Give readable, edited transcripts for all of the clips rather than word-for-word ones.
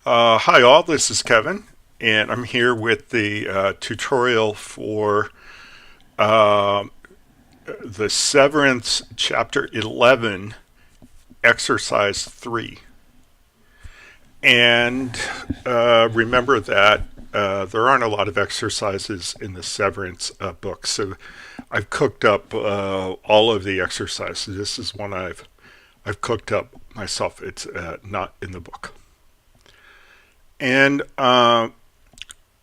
Hi all, this is Kevin, and I'm here with the tutorial for uh, the Severance Chapter 11, Exercise 3. And remember that there aren't a lot of exercises in the Severance book, so I've cooked up all of the exercises. This is one I've cooked up myself. It's not in the book. And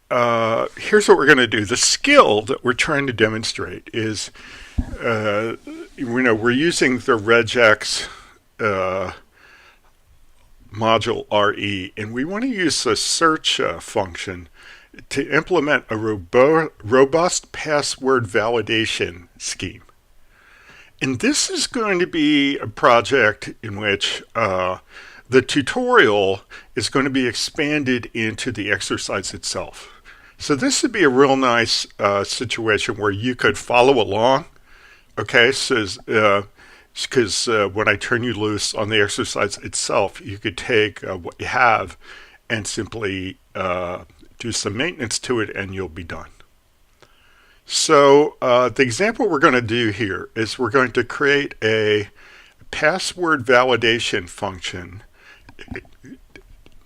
here's what we're going to do. The skill that we're trying to demonstrate is, we're using the regex module RE, and we want to use the search function to implement a robust password validation scheme. And this is going to be a project in which the tutorial is going to be expanded into the exercise itself. So this would be a real nice situation where you could follow along. Okay, so because when I turn you loose on the exercise itself, you could take what you have and simply do some maintenance to it and you'll be done. So the example we're going to do here is we're going to create a password validation function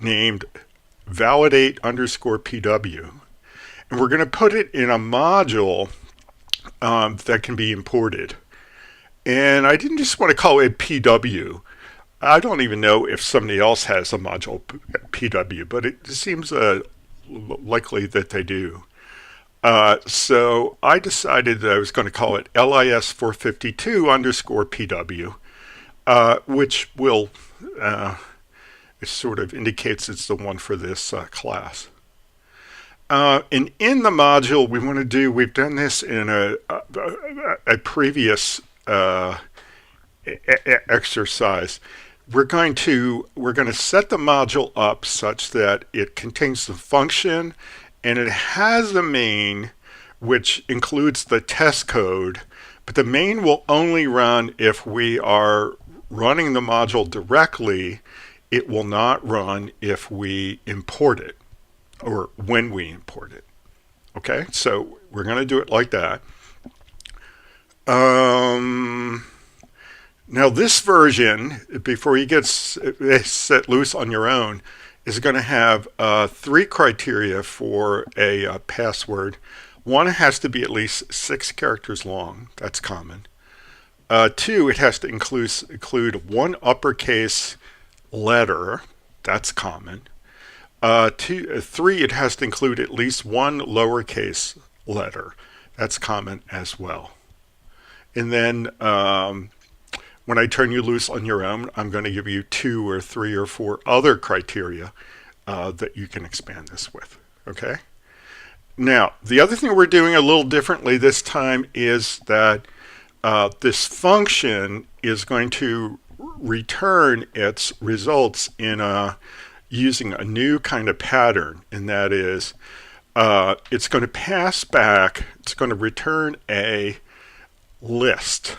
named validate underscore PW. And we're going to put it in a module that can be imported. And I didn't just want to call it PW. I don't even know if somebody else has a module PW, but it seems likely that they do. So I decided that I was going to call it LIS 452 underscore PW, which will it sort of indicates it's the one for this class. And in the module we've done this in a previous exercise. We're going to set the module up such that it contains the function and it has a main which includes the test code, but the main will only run if we are running the module directly. It will not run if we import it or when we import it. Okay, so we're going to do it like that. Now this version, before you get set loose on your own, is going to have 3 criteria for a password. One, it has to be at least 6 characters long. That's common. 2, it has to include 1 uppercase letter. That's common. 3, it has to include at least 1 lowercase letter. That's common as well. And then when I turn you loose on your own, I'm going to give you 2 or 3 or 4 other criteria that you can expand this with. Okay? Now, the other thing we're doing a little differently this time is that this function is going to return its results in using a new kind of pattern, and that is it's going to pass back, it's going to return a list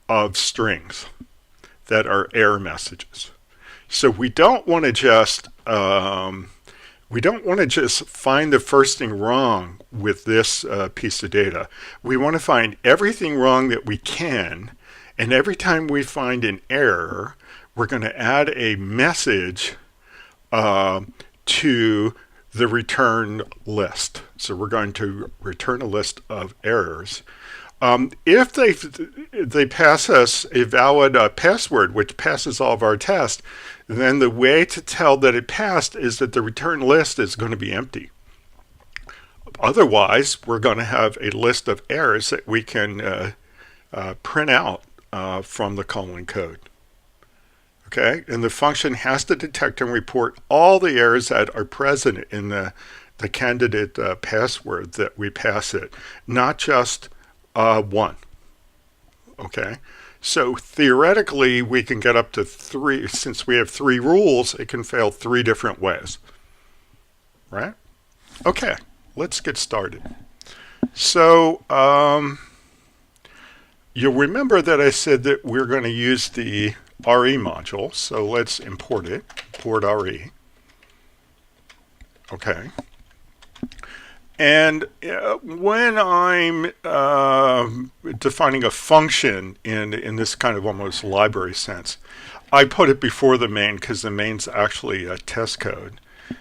of strings that are error messages. So we don't want to just find the first thing wrong with this piece of data. We want to find everything wrong that we can, and every time we find an error, we're going to add a message to the return list. So we're going to return a list of errors. If they pass us a valid password, which passes all of our tests, then the way to tell that it passed is that the return list is going to be empty. Otherwise, we're going to have a list of errors that we can print out from the colon code. Okay, and the function has to detect and report all the errors that are present in the candidate password that we pass it, not just one. Okay, so theoretically we can get up to 3. Since we have 3 rules, it can fail 3 different ways. Right? Okay, let's get started. So you'll remember that I said that we're going to use the RE module, so let's import it, import RE. Okay. And when I'm defining a function in this kind of almost library sense, I put it before the main because the main's actually a test code.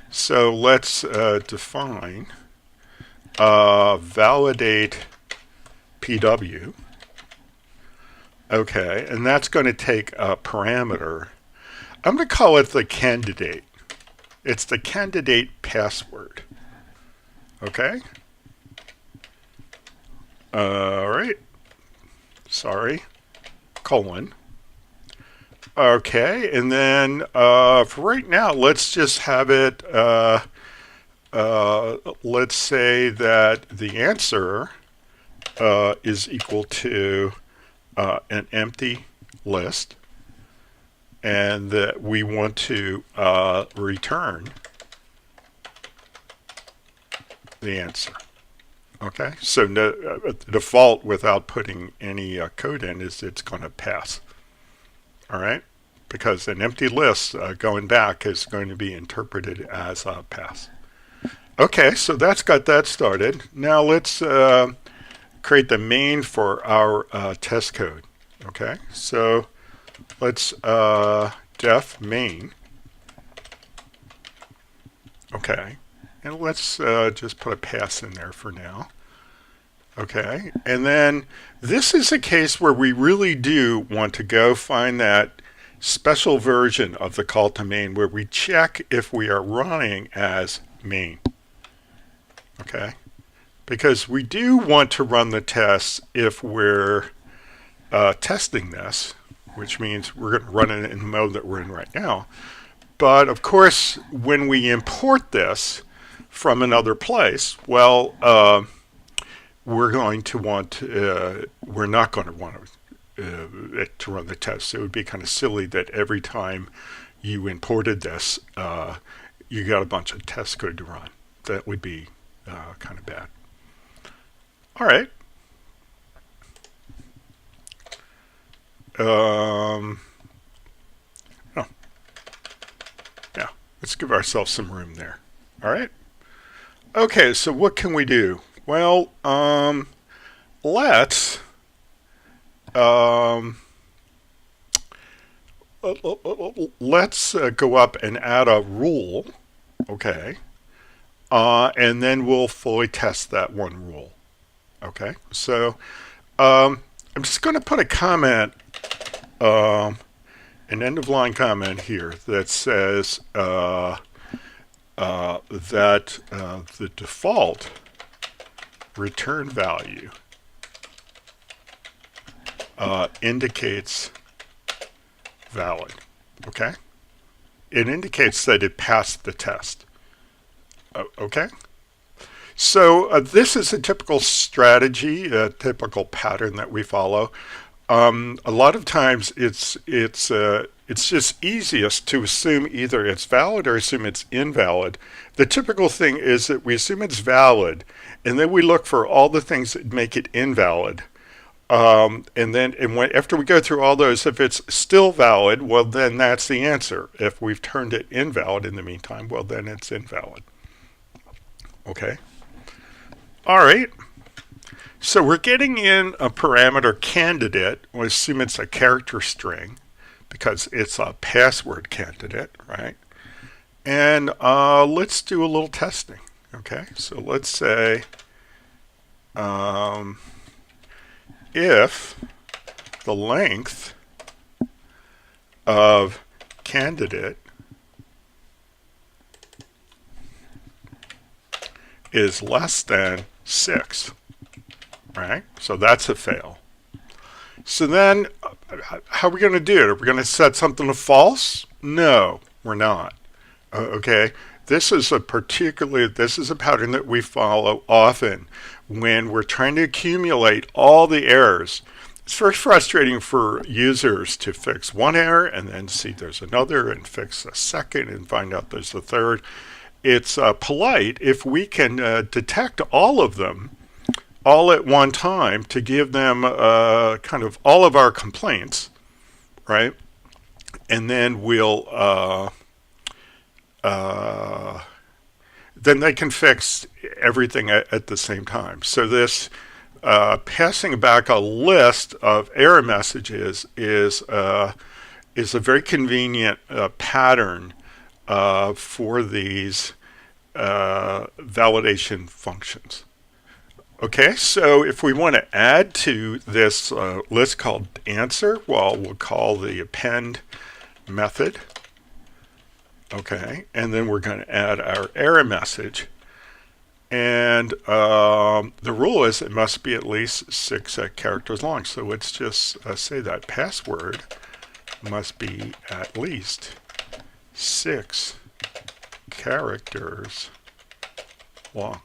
So let's define validate PW. Okay, and that's going to take a parameter. I'm going to call it the candidate. It's the candidate password. Okay. All right. Sorry. Colon. Okay, and then for right now, let's just have it. Let's say that the answer is equal to an empty list, and that we want to return the answer. Okay, so the default without putting any code in is it's going to pass. All right, because an empty list going back is going to be interpreted as a pass. Okay, so that's got that started. Now let's create the main for our test code. Okay, so let's def main. Okay, and let's just put a pass in there for now. Okay, and then this is a case where we really do want to go find that special version of the call to main where we check if we are running as main. Okay, because we do want to run the tests if we're testing this, which means we're going to run it in the mode that we're in right now. But of course, when we import this from another place, well, we're going to want, we're not going to want it to run the test. It would be kind of silly that every time you imported this, you got a bunch of test code to run. That would be kind of bad. All right. Oh, yeah, let's give ourselves some room there. All right. Okay, so what can we do? Well, let's go up and add a rule. Okay, and then we'll fully test that one rule. Okay, so I'm just going to put a comment, an end of line comment here that says that the default return value indicates valid. Okay, it indicates that it passed the test. Okay. So this is a typical strategy, a typical pattern that we follow. A lot of times it's just easiest to assume either it's valid or assume it's invalid. The typical thing is that we assume it's valid, and then we look for all the things that make it invalid. After we go through all those, if it's still valid, well, then that's the answer. If we've turned it invalid in the meantime, well, then it's invalid. Okay. All right. So we're getting in a parameter candidate. We'll assume it's a character string because it's a password candidate, right? And let's do a little testing. Okay. So let's say if the length of candidate is less than 6, right? So that's a fail. So then how are we going to do it? Are we going to set something to false? No, we're not. Okay, this is a pattern that we follow often when we're trying to accumulate all the errors. It's very frustrating for users to fix one error and then see there's another and fix a second and find out there's a third. It's polite if we can detect all of them all at one time to give them kind of all of our complaints, right? And then we'll then they can fix everything at the same time. So this passing back a list of error messages is a very convenient pattern for these validation functions. Okay, so if we want to add to this list called answer, well, we'll call the append method. Okay, and then we're going to add our error message. And the rule is it must be at least 6 characters long. So let's just say that password must be at least 6 characters long.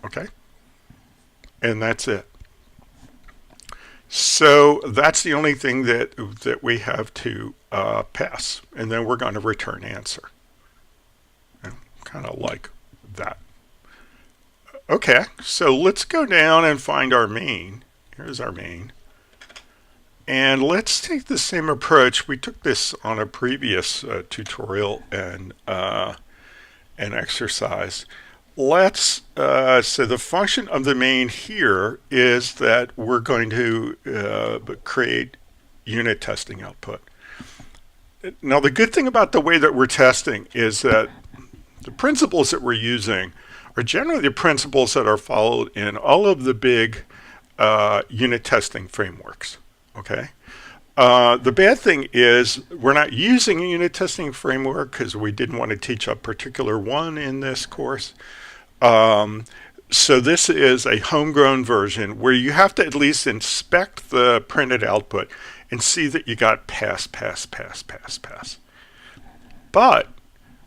Okay, and that's it. So that's the only thing that we have to pass, and then we're going to return answer. Kind of like that. Okay, so let's go down and find our main. Here's our main. And let's take the same approach. We took this on a previous tutorial and exercise. Let's, so the function of the main here is that we're going to create unit testing output. Now the good thing about the way that we're testing is that the principles that we're using are generally the principles that are followed in all of the big unit testing frameworks. Okay. The bad thing is we're not using a unit testing framework because we didn't want to teach a particular one in this course. So this is a homegrown version where you have to at least inspect the printed output and see that you got pass, pass, pass, pass, pass. But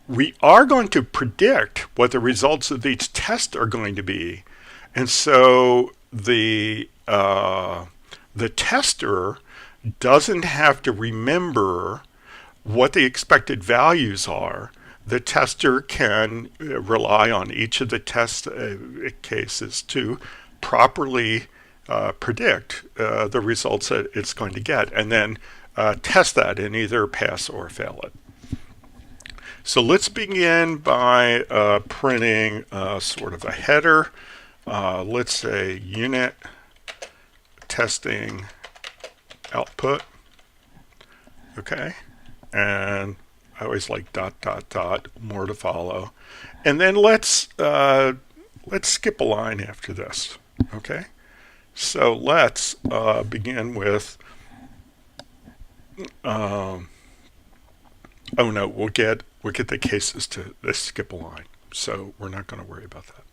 we are going to predict what the results of each test are going to be. And so the tester doesn't have to remember what the expected values are. The tester can rely on each of the test cases to properly predict the results that it's going to get, and then test that and either pass or fail it. So let's begin by printing sort of a header. Let's say unit testing output. Okay, and I always like ... more to follow. And then let's skip a line after this. Okay, so let's begin with oh no, we'll get the cases to skip a line, so we're not going to worry about that.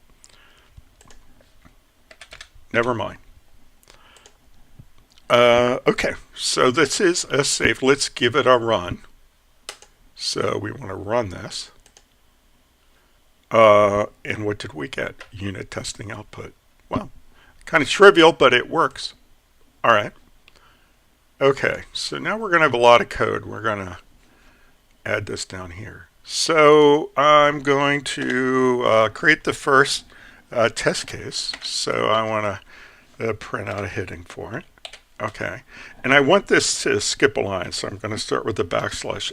Never mind. Okay, so this is a save. Let's give it a run. So we want to run this. And what did we get? Unit testing output. Well, kind of trivial, but it works. All right. Okay, so now we're going to have a lot of code. We're going to add this down here. So I'm going to create the first test case. So I want to print out a heading for it. Okay, and I want this to skip a line, so I'm going to start with the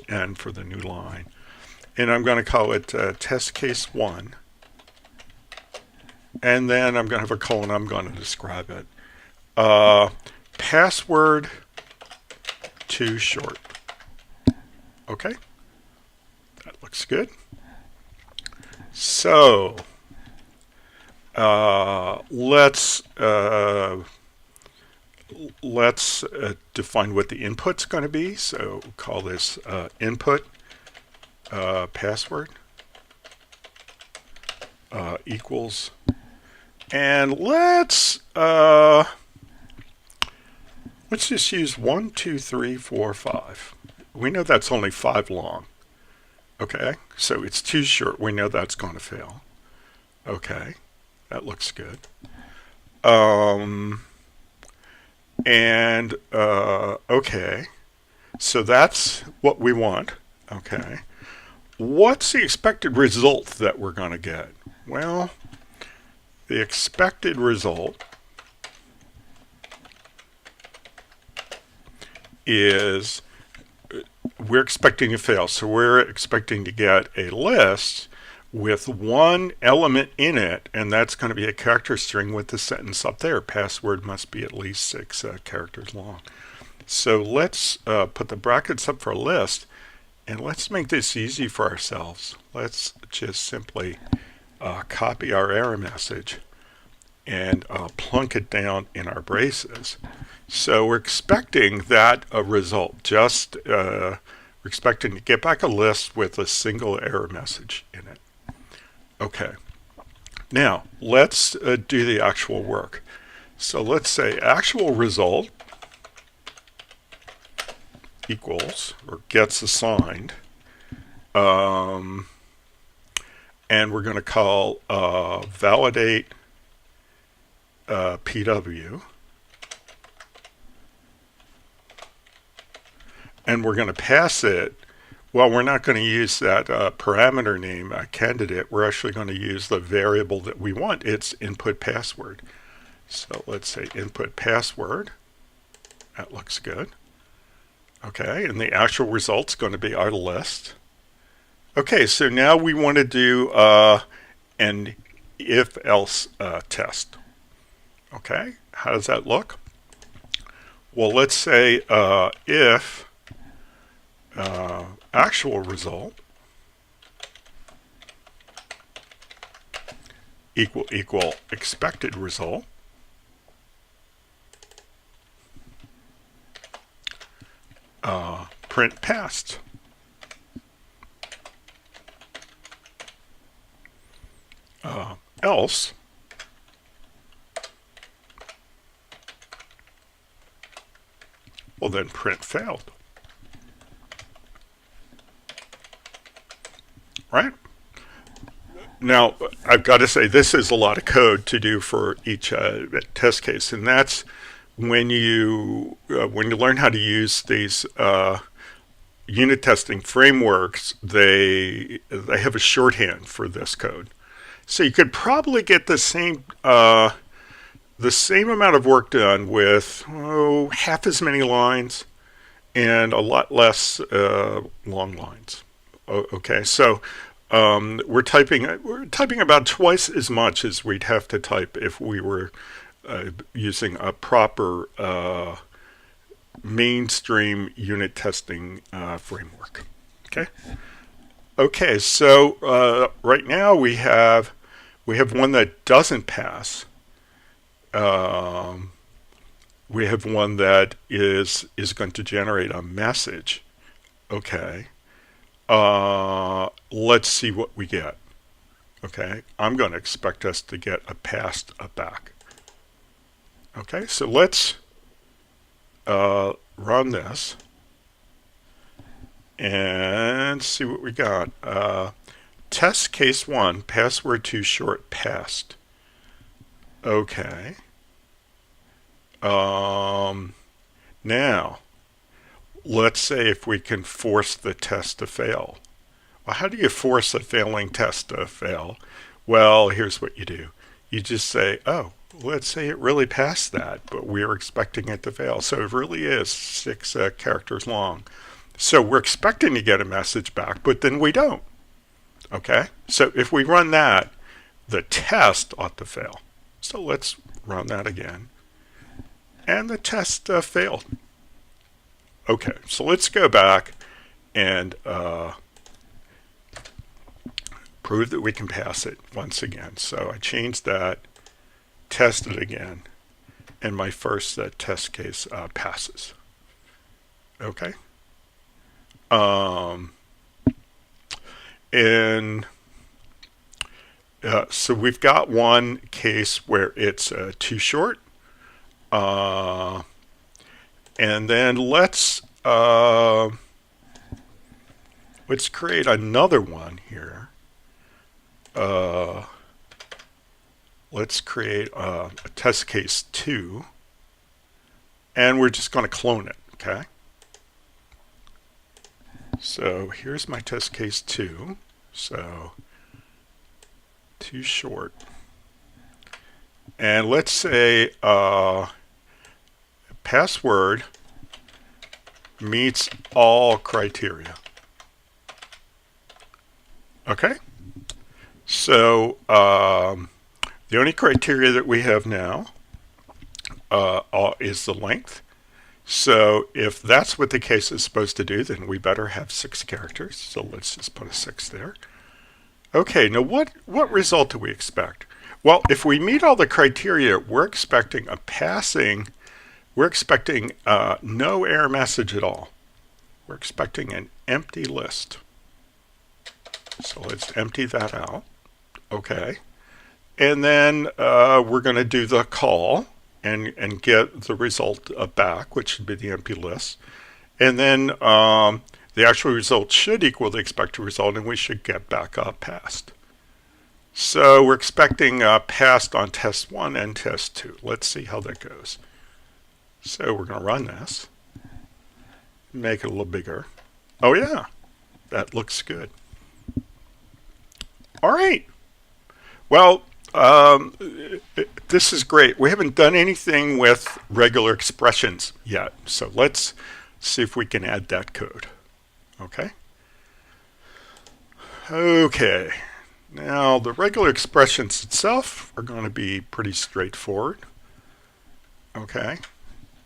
\n for the new line. And I'm going to call it test case 1. And then I'm going to have a colon. I'm going to describe it. Password too short. Okay, that looks good. So let's define what the input's going to be. So we'll call this input password equals, and let's just use 1, 2, 3, 4, 5. We know that's only 5 long. Okay, so it's too short. We know that's going to fail. Okay, that looks good. Okay, so that's what we want. Okay, what's the expected result that we're going to get? Well, the expected result is we're expecting to fail. So we're expecting to get a list with one element in it, and that's going to be a character string with the sentence up there. Password must be at least 6 characters long. So let's put the brackets up for a list, and let's make this easy for ourselves. Let's just simply copy our error message and plunk it down in our braces. So we're expecting that result. We're expecting to get back a list with a single error message in it. Okay. Now let's do the actual work. So let's say actual result equals or gets assigned, and we're going to call validate PW, and we're going to pass it. Well, we're not going to use that parameter name candidate. We're actually going to use the variable that we want. It's input password. So let's say input password. That looks good. Okay, and the actual result's going to be our list. Okay, so now we want to do an if-else test. Okay, how does that look? Well, let's say if actual result equal expected result, print passed. Else well, then print failed. Right? Now, I've got to say this is a lot of code to do for each test case, and that's when you learn how to use these unit testing frameworks. They have a shorthand for this code, so you could probably get the same amount of work done with half as many lines and a lot less long lines. Okay, so we're typing about twice as much as we'd have to type if we were using a proper mainstream unit testing framework. Okay, so right now we have one that doesn't pass. We have one that is going to generate a message. Okay. Let's see what we get. Okay, I'm going to expect us to get a passed back. Okay, so let's run this and see what we got. Test case 1, password too short, passed. Okay. Now, let's say if we can force the test to fail. Well, how do you force a failing test to fail? Well, here's what you do. You just say, oh, let's say it really passed that, but we were expecting it to fail. So it really is 6 characters long. So we're expecting to get a message back, but then we don't. Okay? So if we run that, the test ought to fail. So let's run that again. And the test failed. Okay, so let's go back and prove that we can pass it once again. So I changed that, test it again, and my first test case passes. Okay. So we've got one case where it's too short. And then let's create another one here. Let's create a test case 2, and we're just going to clone it. Okay. So here's my test case 2. So too short. And let's say password meets all criteria. Okay, So the only criteria that we have now is the length. So if that's what the case is supposed to do, then we better have 6 characters. So let's just put a 6 there. Okay, now what result do we expect? Well, if we meet all the criteria, we're expecting no error message at all. We're expecting an empty list. So let's empty that out. Okay. And then we're going to do the call and get the result back, which should be the empty list. And then the actual result should equal the expected result, and we should get back passed. So we're expecting passed on test 1 and test 2. Let's see how that goes. So we're going to run this. Make it a little bigger. Oh yeah, that looks good. All right. Well, this is great. We haven't done anything with regular expressions yet. So let's see if we can add that code. Okay. Okay. Now the regular expressions itself are going to be pretty straightforward. Okay.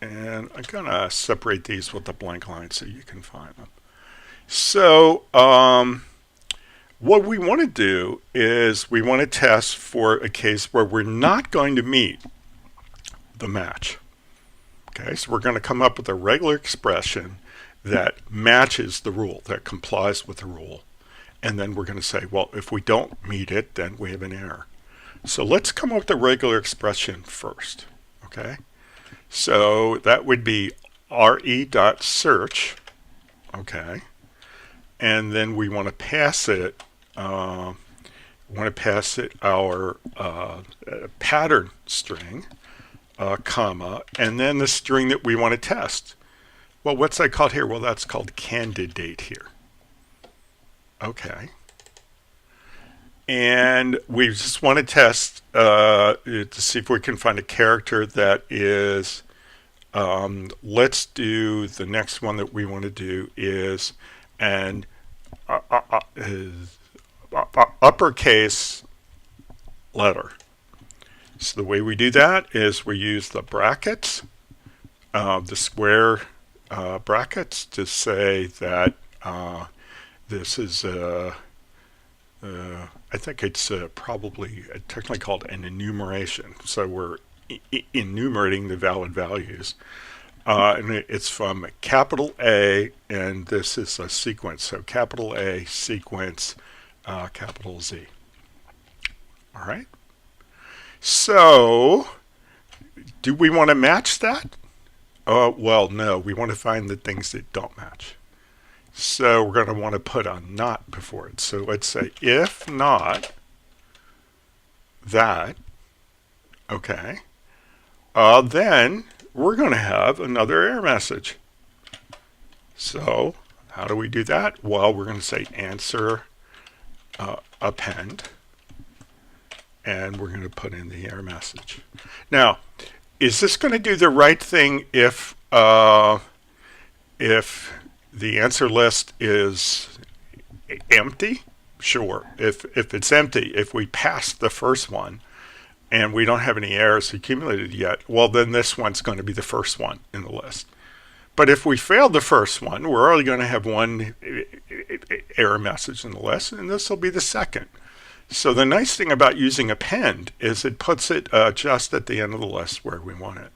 And I'm going to separate these with a blank line so you can find them. So what we want to do is we want to test for a case where we're not going to meet the match. Okay, so we're going to come up with a regular expression that matches the rule, that complies with the rule. And then we're going to say, well, if we don't meet it, then we have an error. So let's come up with a regular expression first. Okay, so that would be re.search. Okay, and then we want to pass it. Our pattern string, comma, and then the string that we want to test. Well, what's that called here? Well, that's called candidate here. Okay. And we just want to test to see if we can find a character that is, let's do the next one that we want to do is an uppercase letter. So the way we do that is we use the brackets, the square brackets, to say that this is I think it's probably technically called an enumeration. So we're enumerating the valid values. And it's from capital A, and this is a sequence. So capital A, sequence, capital Z. All right. So do we want to match that? Well, no. We want to find the things that don't match. So we're going to want to put a not before it. So let's say if not that, okay, then we're going to have another error message. So how do we do that? Well, we're going to say answer append, and we're going to put in the error message. Now, is this going to do the right thing if the answer list is empty? Sure. If it's empty, if we passed the first one and we don't have any errors accumulated yet, well, then this one's going to be the first one in the list. But if we failed the first one, we're only going to have one error message in the list, and this will be the second. So the nice thing about using append is it puts it just at the end of the list where we want it.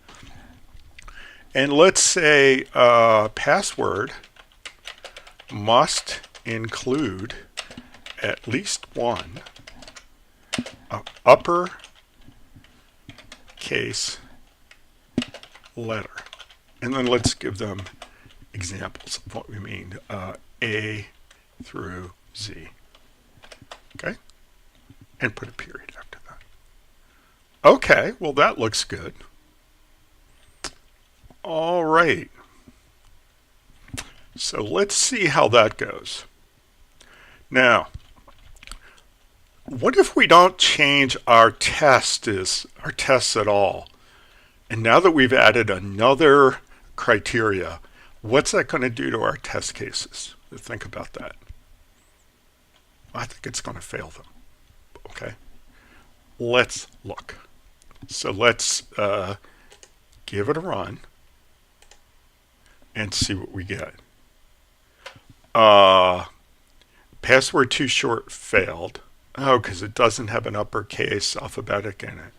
And let's say password must include at least one upper case letter. And then let's give them examples of what we mean, A through Z. Okay? And put a period after that. Okay, well that looks good. All right. So let's see how that goes. Now, what if we don't change our tests at all? And now that we've added another criteria, what's that going to do to our test cases? Think about that. I think it's going to fail them. Okay, let's look. So let's give it a run and see what we get. Password too short failed. Oh, because it doesn't have an uppercase alphabetic in it.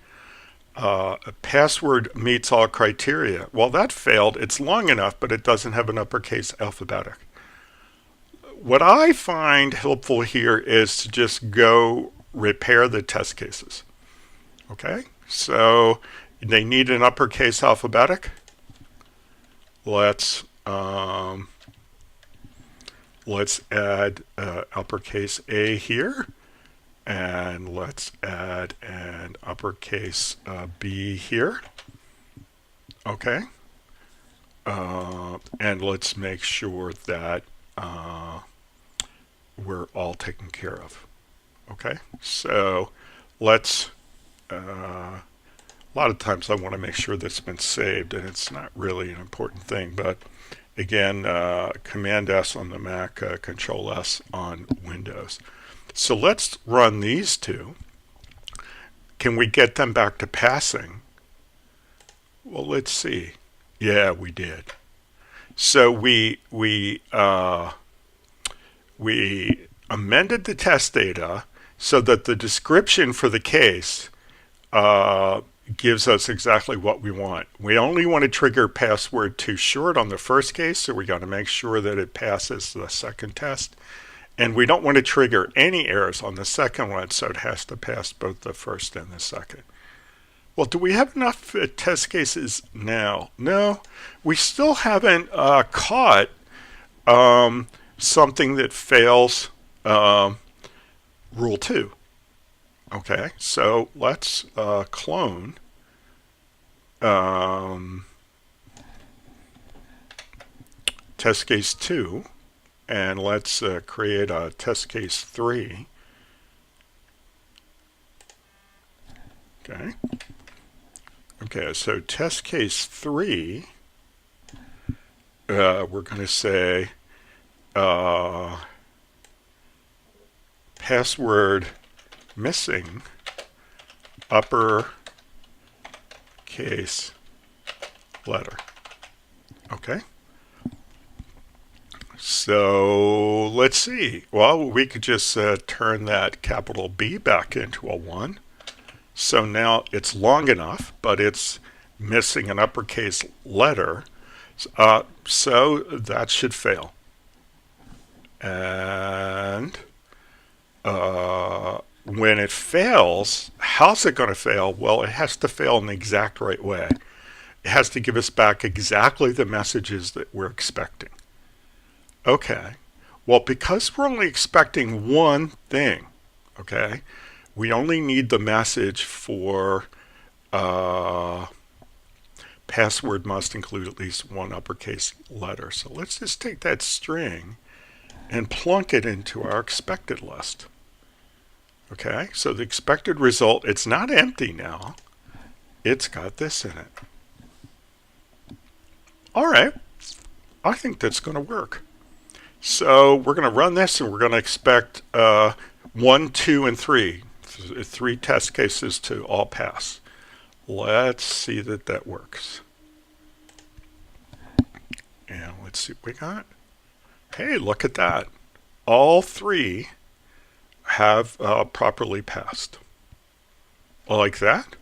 A password meets all criteria. Well, that failed. It's long enough, but it doesn't have an uppercase alphabetic. What I find helpful here is to just go repair the test cases. Okay, so they need an uppercase alphabetic. Let's add uppercase A here, and let's add an uppercase B here. Okay, and let's make sure that we're all taken care of. Okay, so let's a lot of times I want to make sure that's been saved, and it's not really an important thing, but again, Command S on the Mac, Control S on Windows. So let's run these two. Can we get them back to passing? Well, let's see. Yeah, we did. So we amended the test data so that the description for the case gives us exactly what we want. We only want to trigger password too short on the first case, so we got to make sure that it passes the second test. And we don't want to trigger any errors on the second one, so it has to pass both the first and the second. Well, do we have enough test cases now? No, we still haven't caught something that fails rule 2. Okay, so let's clone test case 2, and let's create a test case 3. Okay. Okay, so test case 3, we're going to say password missing upper case letter. Okay. So let's see. Well, we could just turn that capital B back into a 1. So now it's long enough, but it's missing an uppercase letter. So that should fail. And when it fails, how's it going to fail? Well, it has to fail in the exact right way. It has to give us back exactly the messages that we're expecting. Okay. Well, because we're only expecting one thing, okay, we only need the message for password must include at least one uppercase letter. So let's just take that string and plunk it into our expected list. Okay, so the expected result, it's not empty now. It's got this in it. All right, I think that's going to work. So we're going to run this, and we're going to expect 1, 2, and 3. 3 test cases to all pass. Let's see that works. And let's see what we got. Hey, look at that. All 3 have properly passed. Like that?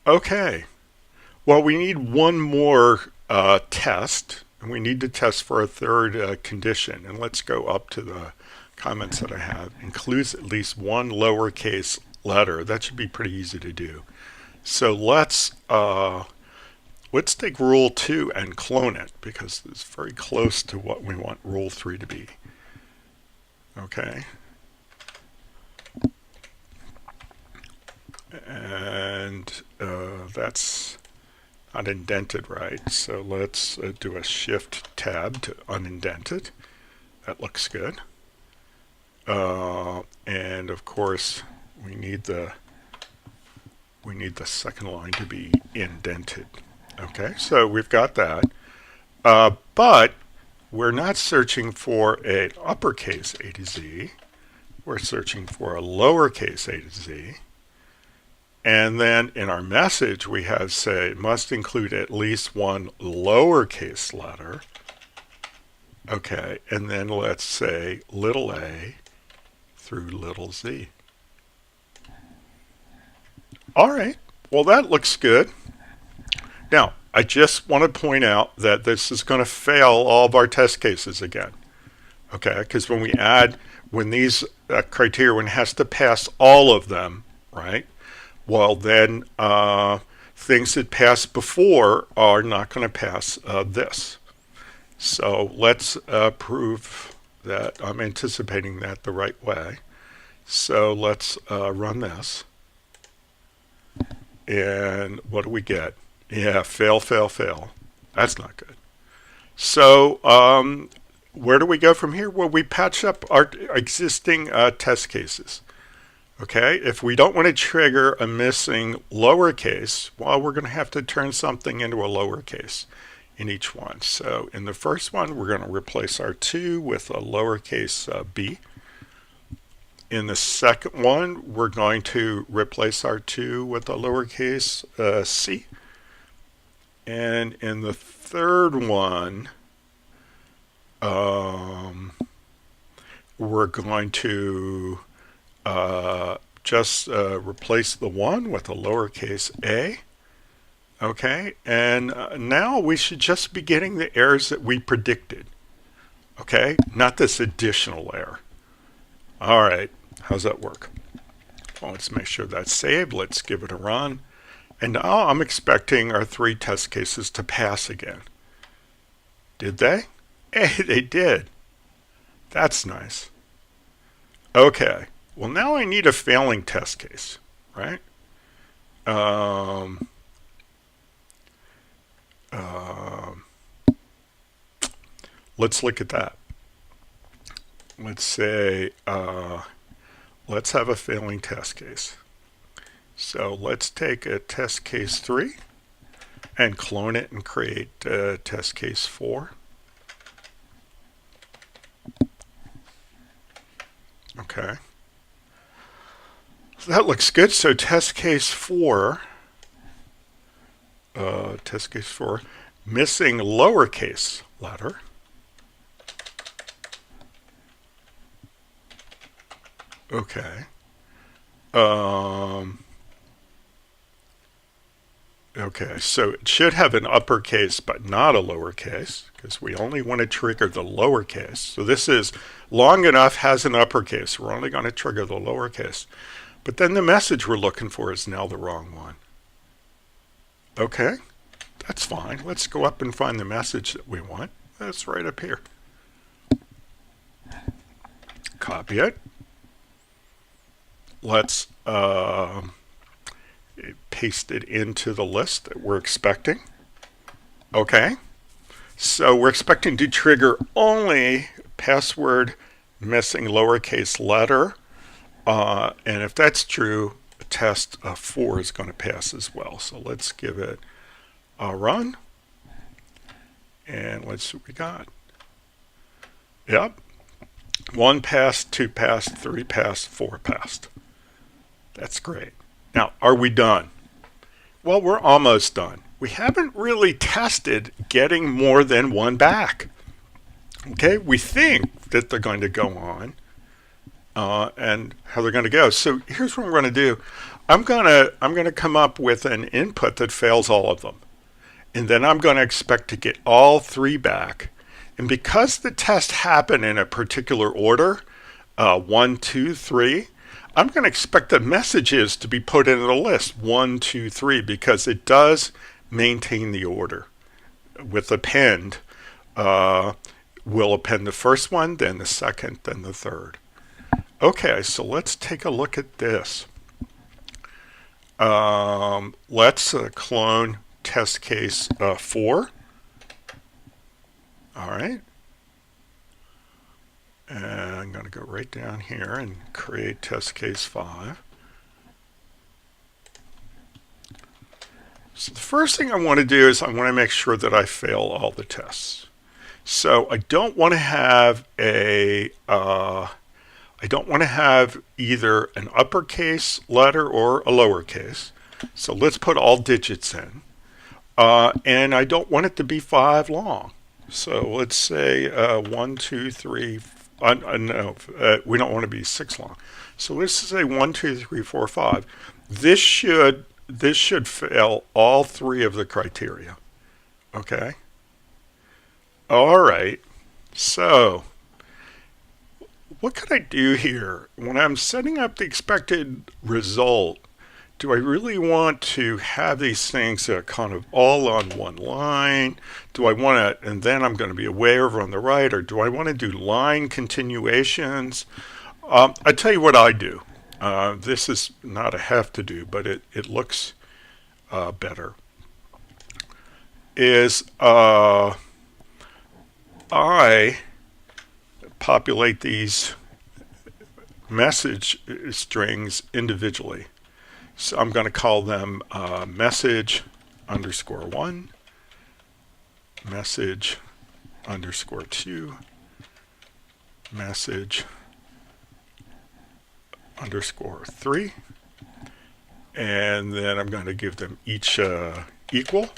Okay. Well, we need one more test, and we need to test for a third condition. And let's go up to the comments that I have. Includes at least one lowercase letter. That should be pretty easy to do. So let's take rule 2 and clone it, because it's very close to what we want rule 3 to be. Okay. And that's not indented right, so let's do a shift tab to undent it. That looks good. And of course we need the second line to be indented. Okay, so we've got that, but we're not searching for an uppercase A to Z. we're searching for a lowercase a to z. And then in our message, we have, say, must include at least one lowercase letter. Okay, and then let's say little a through little z. All right, well, that looks good. Now, I just want to point out that this is going to fail all of our test cases again. Okay, because when these criteria, when it has to pass all of them, right? Well, then things that passed before are not going to pass this. So let's prove that I'm anticipating that the right way. So let's run this. And what do we get? Yeah, fail, fail, fail. That's not good. So where do we go from here? Well, we patch up our existing test cases. Okay, if we don't want to trigger a missing lowercase, well, we're going to have to turn something into a lowercase in each one. So in the first one, we're going to replace our 2 with a lowercase b. In the second one, we're going to replace our 2 with a lowercase c. And in the third one, we're going to just replace the 1 with a lowercase a. Okay, and now we should just be getting the errors that we predicted. Okay, not this additional error. All right, how's that work? Well, let's make sure that's saved. Let's give it a run. And now I'm expecting our 3 test cases to pass again. Did they? Hey, they did. That's nice. Okay, well, now I need a failing test case, right? Let's look at that. Let's say, let's have a failing test case. So let's take a test case 3 and clone it and create test case 4. Okay. So that looks good. So test case 4, missing lowercase letter. Okay. Okay, so it should have an uppercase but not a lowercase, because we only want to trigger the lowercase. So this is long enough, has an uppercase. We're only going to trigger the lowercase. But then the message we're looking for is now the wrong one. Okay, that's fine. Let's go up and find the message that we want. That's right up here. Copy it. Let's paste it into the list that we're expecting. Okay, so we're expecting to trigger only password missing lowercase letter, and if that's true, test 4 is going to pass as well. So let's give it a run, and let's see what we got. Yep, 1 passed, 2 passed, 3 passed, 4 passed. That's great. Now, are we done? Well, we're almost done. We haven't really tested getting more than 1 back. Okay, we think that they're going to go on and how they're going to go. So here's what I'm going to do. I'm going to come up with an input that fails all of them. And then I'm going to expect to get all 3 back. And because the test happened in a particular order, 1, 2, 3, I'm going to expect the messages to be put into the list 1, 2, 3, because it does maintain the order. With append, we'll append the first one, then the second, then the third. Okay, so let's take a look at this. Let's clone test case 4. All right. And I'm going to go right down here and create test case 5. So the first thing I want to do is I want to make sure that I fail all the tests. So I don't want to have a I don't want to have either an uppercase letter or a lowercase. So let's put all digits in. And I don't want it to be 5 long. So let's say 1, 2, 3. No, we don't want to be 6 long. So let's say 1, 2, 3, 4, 5. This should fail all 3 of the criteria. Okay. All right. So what could I do here when I'm setting up the expected result? Do I really want to have these things that are kind of all on one line? Do I want to, and then I'm going to be away over on the right, or do I want to do line continuations? I tell you what I do. This is not a have to do, but it looks better. Is I populate these message strings individually. So I'm going to call them message underscore 1, message underscore 2, message underscore 3, and then I'm going to give them each equal.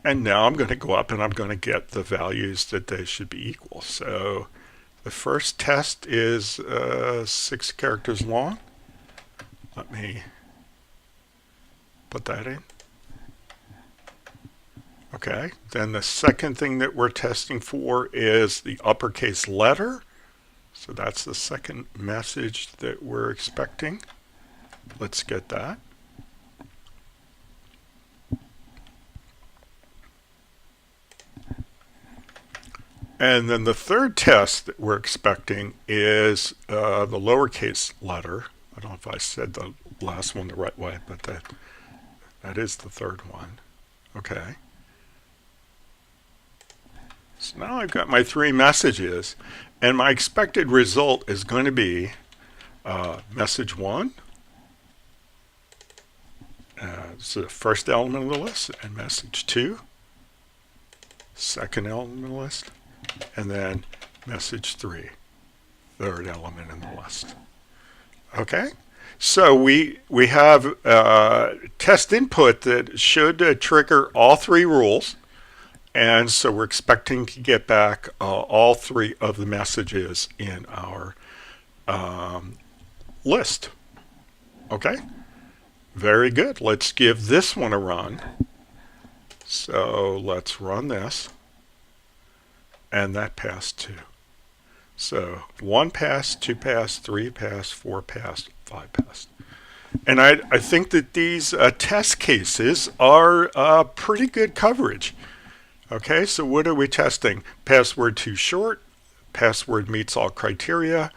And now I'm going to go up and I'm going to get the values that they should be equal. So the first test is 6 characters long. Let me put that in. Okay, then the second thing that we're testing for is the uppercase letter. So that's the second message that we're expecting. Let's get that. And then the third test that we're expecting is the lowercase letter. I don't know if I said the last one the right way, but that is the third one. Okay. So now I've got my 3 messages, and my expected result is going to be message 1. So the first element of the list, and message 2, second element of the list, and then message 3, third element in the list. Okay, so we have test input that should trigger all 3 rules, and so we're expecting to get back all 3 of the messages in our list. Okay, very good. Let's give this one a run. So let's run this. And that passed 2. So 1 passed, 2 passed, 3 passed, 4 passed, 5 passed. And I think that these test cases are pretty good coverage. Okay, so what are we testing? Password too short, password meets all criteria,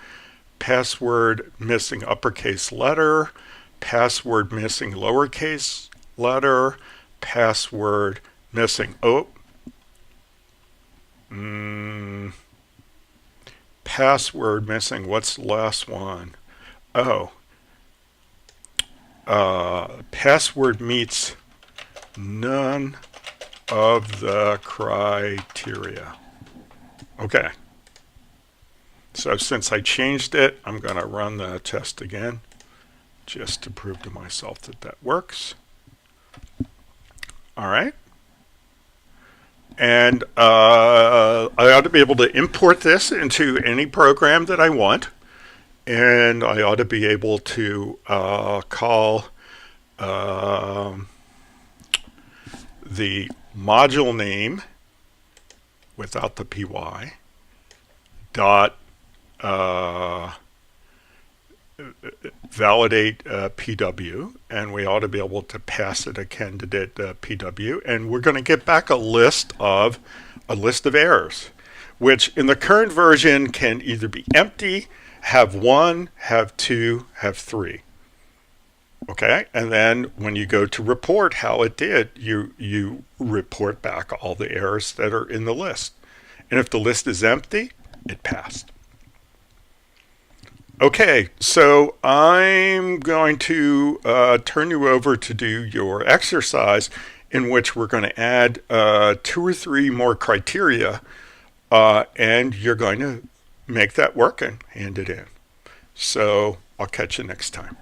password missing uppercase letter, password missing lowercase letter, password missing password missing. What's the last one? Password meets none of the criteria. Okay. So since I changed it, I'm going to run the test again just to prove to myself that that works. All right. And I ought to be able to import this into any program that I want. And I ought to be able to call the module name without the py dot validate PW, and we ought to be able to pass it a candidate PW, and we're going to get back a list of errors, which in the current version can either be empty, have 1, have 2, have 3. Okay, and then when you go to report how it did, you report back all the errors that are in the list. And if the list is empty, it passed. Okay, so I'm going to turn you over to do your exercise, in which we're going to add 2 or 3 more criteria, and you're going to make that work and hand it in. So I'll catch you next time.